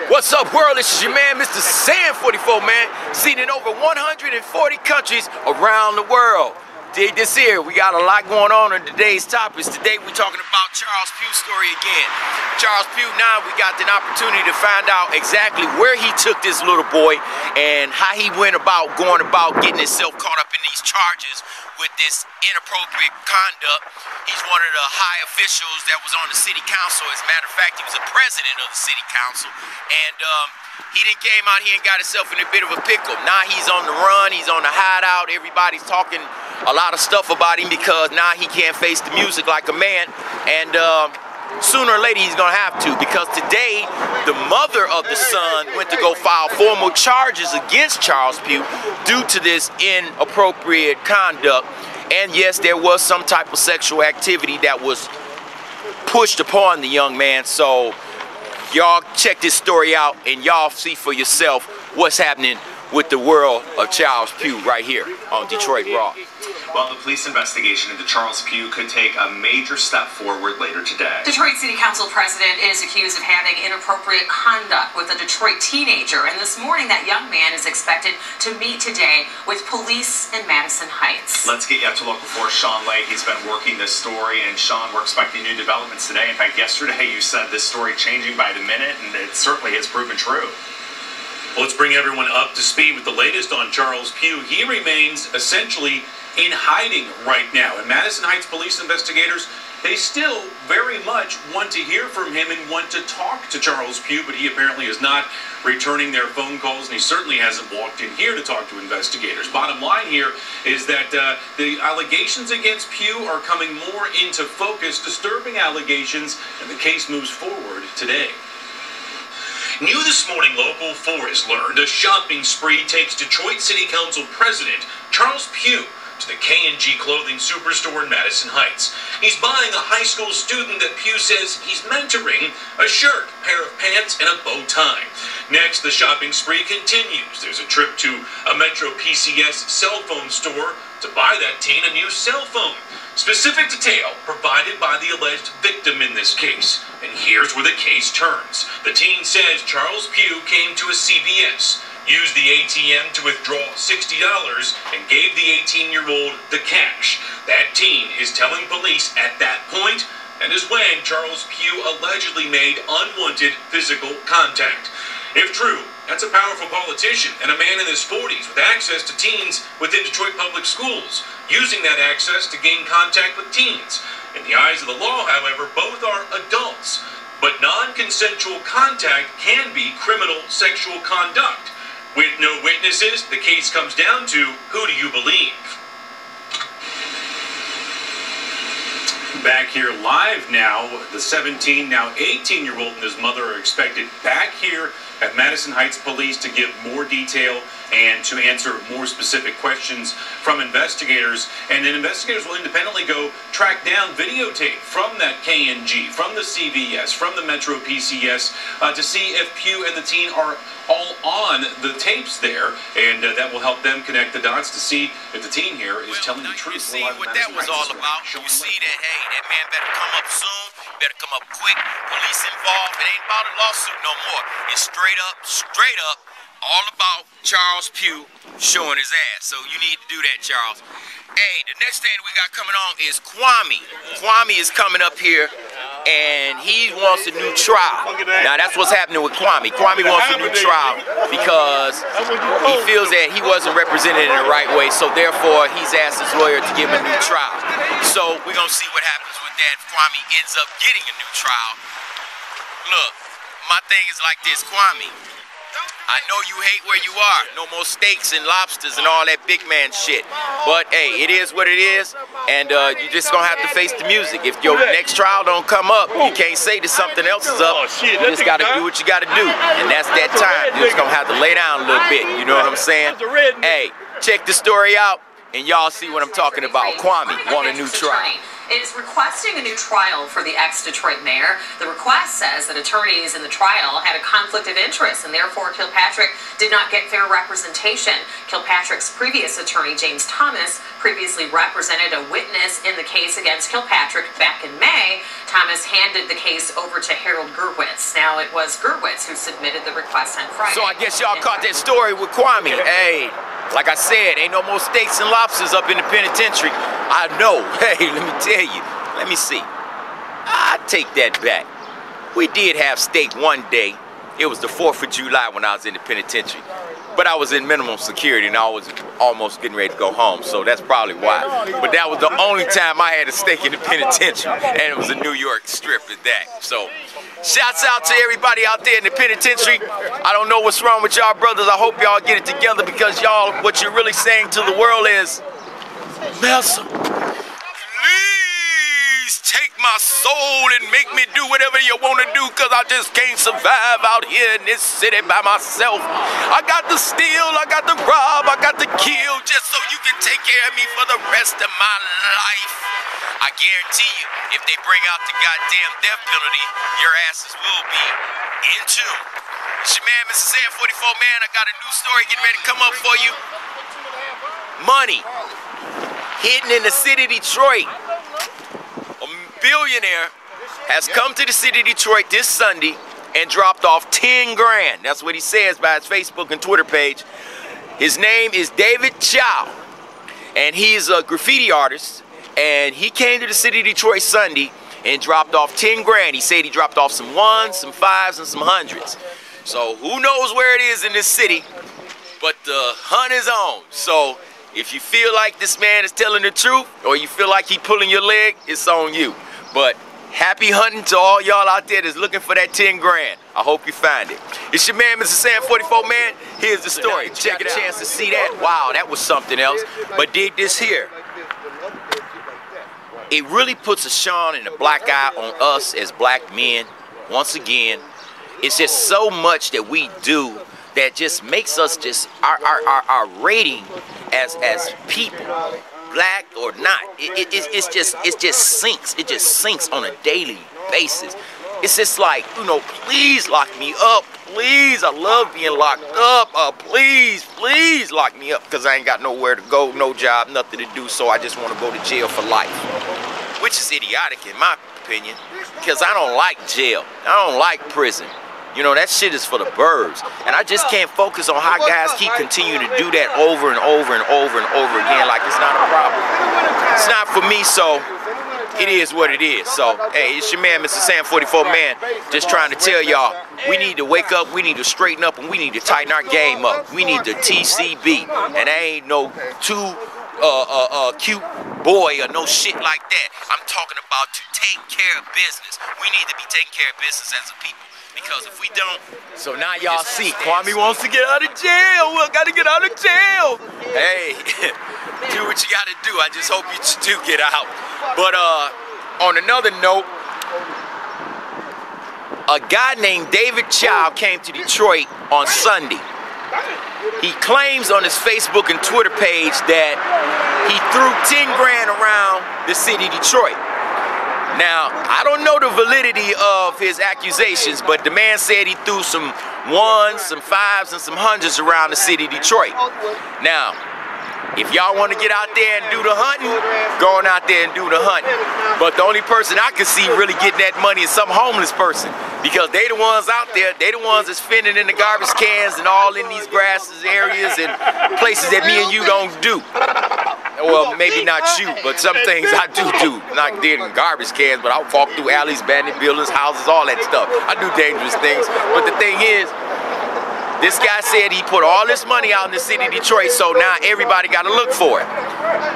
What's up, world? This is your man, MrSan44Man, seen in over 140 countries around the world. Dig this here. We got a lot going on in today's topics. Today we're talking about Charles Pugh's story again. Charles Pugh, now we got an opportunity to find out exactly where he took this little boy and how he went about going about getting himself caught up in these charges with this inappropriate conduct. He's one of the high officials that was on the city council. As a matter of fact, he was the president of the city council. And he done came out here and got himself in a bit of a pickle. Now he's on the run, he's on the hideout. Everybody's talking a lot of stuff about him because now he can't face the music like a man. And sooner or later he's gonna have to, because today the mother of the son went to go file formal charges against Charles Pugh due to this inappropriate conduct. And yes, there was some type of sexual activity that was pushed upon the young man. So y'all check this story out and y'all see for yourself what's happening with the world of Charles Pugh right here on Detroit Raw. Well, the police investigation into Charles Pugh could take a major step forward later today. Detroit City Council president is accused of having inappropriate conduct with a Detroit teenager, and this morning that young man is expected to meet today with police in Madison Heights. Let's get you up to local for Sean Lake. He's been working this story, and Sean, we're expecting new developments today. In fact, yesterday you said this story changing by the minute, and it certainly has proven true. Well, let's bring everyone up to speed with the latest on Charles Pugh. He remains essentially in hiding right now. And Madison Heights police investigators, they still very much want to hear from him and want to talk to Charles Pugh, but he apparently is not returning their phone calls, and he certainly hasn't walked in here to talk to investigators. Bottom line here is that the allegations against Pugh are coming more into focus, disturbing allegations, and the case moves forward today. New this morning, Local 4 has learned a shopping spree takes Detroit City Council President Charles Pugh to the K&G clothing superstore in Madison Heights. He's buying a high school student that Pugh says he's mentoring a shirt, pair of pants, and a bow tie. Next, the shopping spree continues. There's a trip to a Metro PCS cell phone store to buy that teen a new cell phone. Specific detail provided by the alleged victim in this case. And here's where the case turns. The teen says Charles Pugh came to a CVS, used the ATM to withdraw $60, and gave the 18-year-old the cash. That teen is telling police at that point, and is when Charles Pugh allegedly made unwanted physical contact. If true, that's a powerful politician and a man in his 40s with access to teens within Detroit public schools, using that access to gain contact with teens. In the eyes of the law, however, both are adults, but non-consensual contact can be criminal sexual conduct. With no witnesses, the case comes down to who do you believe? Back here live now, the 17, now 18-year-old and his mother are expected back here at Madison Heights Police to give more detail and to answer more specific questions from investigators. And then investigators will independently go track down videotape from that K&G, from the CVS, from the Metro PCS to see if Pugh and the teen are all on the tapes there, and that will help them connect the dots to see if the teen here is telling the truth. You see what that was all about. You see that, hey, that man better come up soon, better come up quick, police involved. It ain't about a lawsuit no more. It's straight up, all about Charles Pugh showing his ass. So you need to do that, Charles. Hey, the next thing we got coming on is Kwame. Kwame is coming up here, and he wants a new trial. Now, that's what's happening with Kwame. Kwame wants a new trial because he feels that he wasn't represented in the right way, so therefore he's asked his lawyer to give him a new trial. So we're going to see what happens with that if Kwame ends up getting a new trial. Look, my thing is like this, Kwame. I know you hate where you are. No more steaks and lobsters and all that big man shit. But hey, it is what it is, and you just gonna have to face the music. If your next trial don't come up, you can't say that something else is up. You just gotta do what you gotta do, and that's that time. You're just gonna have to lay down a little bit. You know what I'm saying? Hey, check the story out, and y'all see what I'm talking about. Kwame want a new trial. is requesting a new trial for the ex-Detroit mayor. The request says that attorneys in the trial had a conflict of interest and therefore Kilpatrick did not get fair representation. Kilpatrick's previous attorney, James Thomas, previously represented a witness in the case against Kilpatrick back in May. Thomas handed the case over to Harold Gerwitz. Now it was Gerwitz who submitted the request on Friday. So I guess y'all caught that story with Kwame. Hey, like I said, ain't no more steaks and lobsters up in the penitentiary. I know. Hey, let me tell you. Let me see. I take that back. We did have steak one day. It was the 4th of July when I was in the penitentiary. But I was in minimum security and I was almost getting ready to go home, so that's probably why. But that was the only time I had a steak in the penitentiary, and it was a New York strip at that. So, shouts out to everybody out there in the penitentiary. I don't know what's wrong with y'all brothers. I hope y'all get it together because y'all, what you're really saying to the world is, Nelson, please take my soul and make me do whatever you want to do because I just can't survive out here in this city by myself. I got to steal, I got to rob, I got to kill just so you can take care of me for the rest of my life. I guarantee you, if they bring out the goddamn death penalty, your asses will be in tune. It's your man, MrSan44Man. I got a new story getting ready to come up for you. Money hidden in the city of Detroit. A billionaire has come to the city of Detroit this Sunday and dropped off 10 grand. That's what he says by his Facebook and Twitter page. His name is David Chow, and he's a graffiti artist. And he came to the city of Detroit Sunday and dropped off 10 grand. He said he dropped off some ones, some fives, and some hundreds. So who knows where it is in this city, but the hunt is on. So if you feel like this man is telling the truth or you feel like he pulling your leg, it's on you. But happy hunting to all y'all out there that's looking for that 10 grand. I hope you find it. It's your man, MrSan44Man. Here's the story. Check it out. Chance to see that. Wow, that was something else. But dig this here. It really puts a shine and a black eye on us as black men. Once again, it's just so much that we do that just makes us just our rating as people, black or not. It just sinks. It just sinks on a daily basis. It's just like, you know, please lock me up. Please, I love being locked up. Please lock me up because I ain't got nowhere to go, no job, nothing to do, so I just want to go to jail for life. Which is idiotic in my opinion because I don't like jail. I don't like prison. You know, that shit is for the birds. And I just can't focus on how guys keep continuing to do that over and over and over and over again like it's not a problem. It's not for me, so it is what it is. So, hey, it's your man, MrSan44Man, just trying to tell y'all, we need to wake up, we need to straighten up, and we need to tighten our game up. We need the TCB, and there ain't no cute boy or no shit like that. I'm talking about to take care of business. We need to be taking care of business as a people. Because if we don't, so now y'all see, Kwame wants to get out of jail. We gotta get out of jail. Hey, do what you gotta do. I just hope you do get out. But on another note, a guy named David Chow came to Detroit on Sunday. He claims on his Facebook and Twitter page that he threw 10 grand around the city of Detroit. Now, I don't know the validity of his accusations, but the man said he threw some ones, some fives, and some hundreds around the city of Detroit. Now, if y'all want to get out there and do the hunting, go on out there and do the hunting. But the only person I can see really getting that money is some homeless person, because they the ones out there, they the ones that's fending in the garbage cans and all in these grasses areas and places that me and you don't do. Well, maybe not you, but some things I do. Not dead in garbage cans, but I walk through alleys, abandoned buildings, houses, all that stuff. I do dangerous things. But the thing is, this guy said he put all this money out in the city of Detroit, so now everybody got to look for it.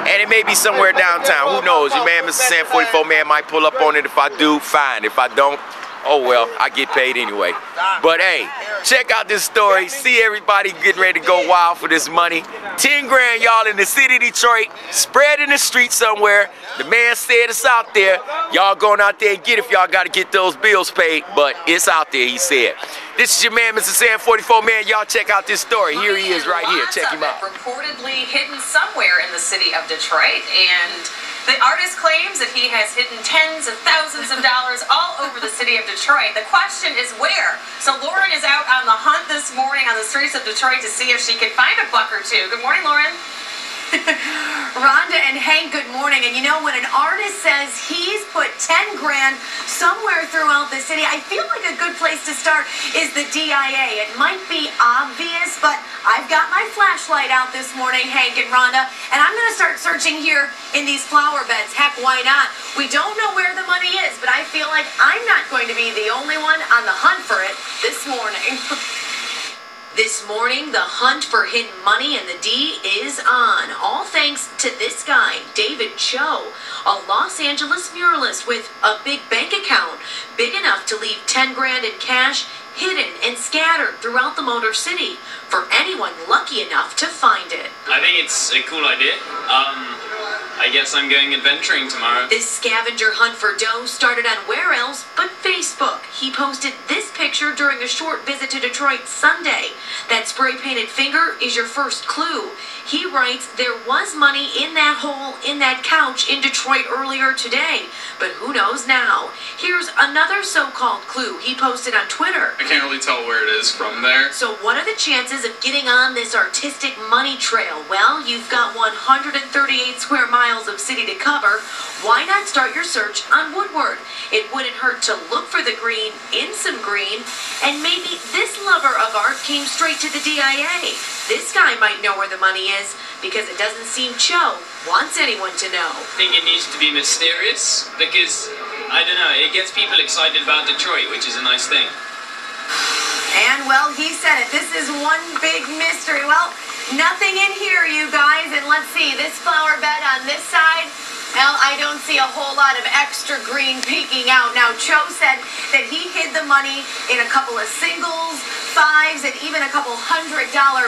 And it may be somewhere downtown. Who knows? Your man, MrSan44Man, might pull up on it. If I do, fine. If I don't, oh well, I get paid anyway. But hey, check out this story. See everybody getting ready to go wild for this money. 10 grand, y'all, in the city of Detroit, spread in the street somewhere. The man said it's out there. Y'all going out there and get it if y'all got to get those bills paid. But it's out there, he said. This is your man, MrSan44Man. Y'all check out this story. Here he is right here. Check him out. Reportedly hidden somewhere in the city of Detroit, and The artist claims that he has hidden tens of thousands of dollars all over the city of Detroit. The question is where? So Lauren is out on the hunt this morning on the streets of Detroit to see if she can find a buck or two. Good morning, Lauren. Rhonda and Hank, good morning. And you know, when an artist says he's put 10 grand somewhere throughout the city, I feel like a good place to start is the DIA. It might be obvious, but I've got my flashlight out this morning, Hank and Rhonda, and I'm going to start searching here in these flower beds. Heck, why not? We don't know where the money is, but I feel like I'm not going to be the only one on the hunt for it this morning. This morning, the hunt for hidden money in the D is on. All thanks to this guy, David Cho, a Los Angeles muralist with a big bank account, big enough to leave 10 grand in cash hidden and scattered throughout the Motor City for anyone lucky enough to find it. I think it's a cool idea. I guess I'm going adventuring tomorrow. This scavenger hunt for dough started on where else but Facebook. He posted this picture during a short visit to Detroit Sunday. That spray-painted finger is your first clue. He writes, there was money in that hole in that couch in Detroit earlier today, but who knows now? Here's another so-called clue he posted on Twitter. I can't really tell where it is from there. So what are the chances of getting on this artistic money trail? Well, you've got 138 square miles of city to cover. Why not start your search on Woodward? It wouldn't hurt to look for the green in some green, and maybe this lover of art came straight to the DIA. This guy might know where the money is, because it doesn't seem Cho wants anyone to know. I think it needs to be mysterious, because, I don't know, it gets people excited about Detroit, which is a nice thing. And, well, he said it. This is one big mystery. Well, nothing in here, you guys. And let's see, this flower bed on this side, well, I don't see a whole lot of extra green peeking out. Now, Cho said that he hid the money in a couple of singles, fives, and even a couple $100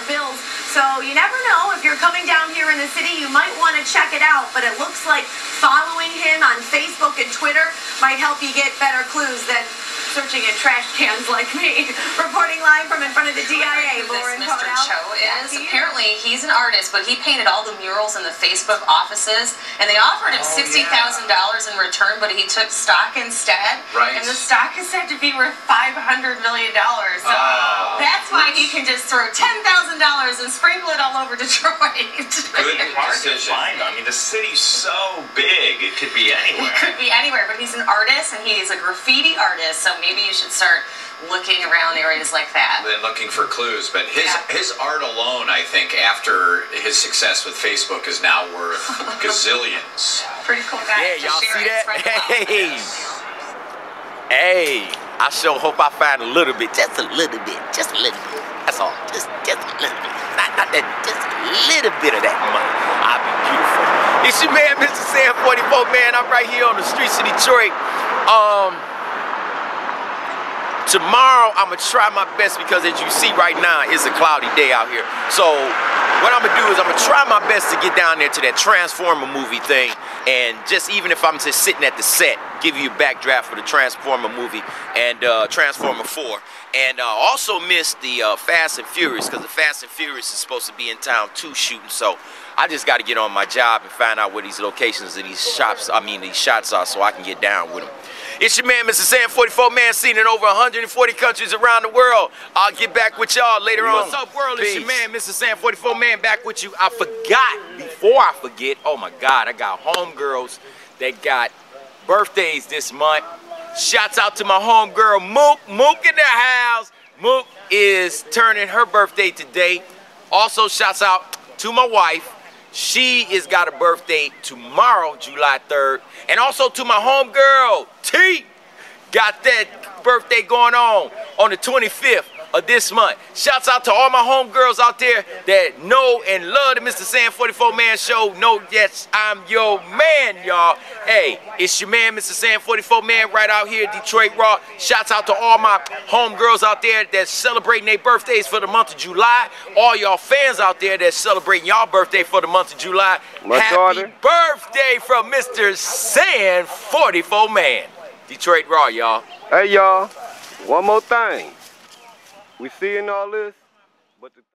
bills. So you never know. If you're coming down here in the city, you might want to check it out. But it looks like following him on Facebook and Twitter might help you get better clues than searching in trash cans like me. Reporting live from in front of the DIA, Lauren Mr. Cho is. Apparently, he's an artist, but he painted all the murals in the Facebook offices, and they offered him $60,000 in return, but he took stock instead. Right. And the stock is said to be worth $500 million. So that's why he can just throw $10,000 and sprinkle it all over Detroit. Good decision. I mean, the city's so big, it could be anywhere. It could be anywhere, but he's an artist, and he's a graffiti artist, so maybe you should start looking around areas like that. Then looking for clues, but his art alone, I think, after his success with Facebook, is now worth gazillions. Pretty cool guy. Yeah, y'all see that? Hey, I sure hope I find a little bit, just a little bit, just a little bit. That's all, just a little bit. Not that, just a little bit of that money. I'll be beautiful. It's your man, MrSan44Man. I'm right here on the streets of Detroit. Tomorrow, I'm going to try my best because, as you see right now, it's a cloudy day out here. So what I'm going to do is I'm going to try my best to get down there to that Transformer movie thing. And just even if I'm just sitting at the set, give you a backdraft for the Transformer movie and Transformer 4. And also missed the Fast and Furious, because the Fast and Furious is supposed to be in town too shooting. So I just got to get on my job and find out where these locations of these shots are, so I can get down with them. It's your man, MrSan44Man, seen in over 140 countries around the world. I'll get back with y'all later on. What's up, world? Peace. It's your man, MrSan44Man, back with you. I forgot, before I forget, oh my God, I got homegirls that got birthdays this month. Shouts out to my homegirl, Mook. Mook in the house. Mook is turning her birthday today. Also, shouts out to my wife. She has got a birthday tomorrow, July 3rd. And also to my homegirl, T. Got that birthday going on the 25th of this month. Shouts out to all my homegirls out there that know and love the MrSan44Man show. Know, yes, I'm your man, y'all. Hey, it's your man, MrSan44Man, right out here, Detroit Raw. Shouts out to all my homegirls out there that's celebrating their birthdays for the month of July. All y'all fans out there that's celebrating y'all birthday for the month of July. Happy birthday from MrSan44Man. Detroit Raw, y'all. Hey, y'all, one more thing. We seeing all this, but the